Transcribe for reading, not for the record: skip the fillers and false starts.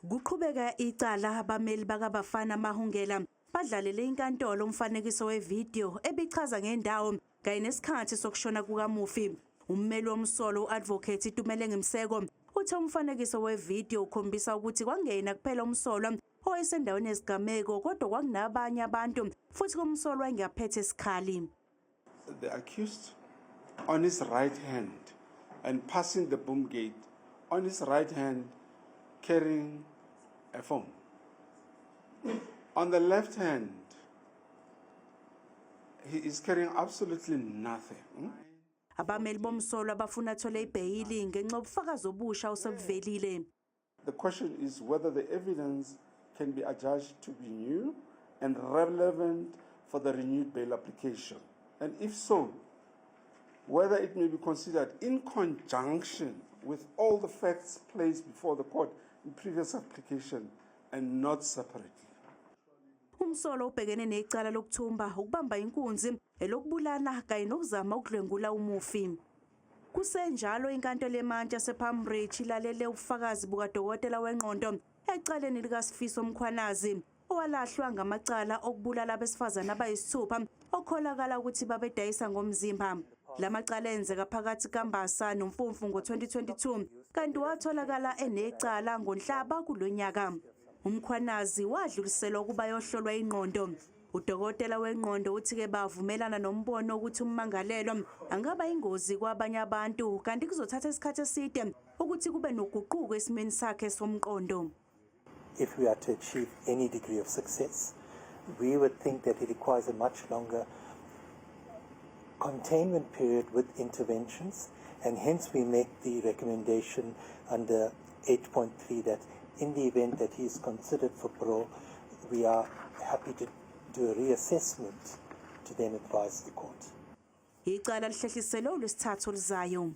Kuqhubeka icala abameli bakaBafana Mahungela badlalele inkantolo umfanekiso wevideo ebichaza ngendawo kanye nesikhathi sokushona kukamufi. Ummeli womsolo uadvocate Itumeleng Mseko uthe umfanekiso wevideo ukhombisa ukuthi kwangena kuphela umsolwa owayesendaweni yesigameko kodwa kwakunabanye abantu futhi kumsolwa wayengaphethe isikhali. The accused on his right hand and passing the boom gate, on his right hand carrying a phone. On the left hand, he is carrying absolutely nothing. Abameli bomsolo abafuna athole ibhayili ngenxa yobufakazi obusha osebuvelile. The question is whether the evidence can be adjudged to be new and relevant for the renewed bail application. And if so, whether it may be considered in conjunction with all the facts placed before the court in previous application and not separately. Umsolo ubhekene necala lokuthumba, ukubamba inkunzi, elokubulala kanye nokuzama ukudlwengula umufi. Kusenjalo inkantolo eMantshi yasePalm Ridge ilalele ubufakazi bukadokotela wengqondo ecaleni likaSifiso Mkhwanazi owalahlwa ngamacala okubulala abesifazana abayisithupha okholakala ukuthi babedayisa ngomzimba. Lamacala enzeka phakathi kaMbasa noMfumfu ngo-2022 kanti watholakala enecala ngoNhlaba kulonyaka. Umkhwanazi wadluliselwa ukuba yohlolwa ingqondo. Udokotela wengqondo uthi-ke bavumelana nombono ukuthi ummangalelwa angaba ingozi kwabanye abantu kanti kuzothatha isikhathi eside ukuthi kube noguquko esimeni sakhe somqondo. If we are to achieve any degree of success, we would think that it requires a much longer containment period with interventions, and hence we make the recommendation under 8.3 that in the event that he is considered for parole, we are happy to do a reassessment to then advise the court. Icala lihlehliselwe uLwesithathu olizayo.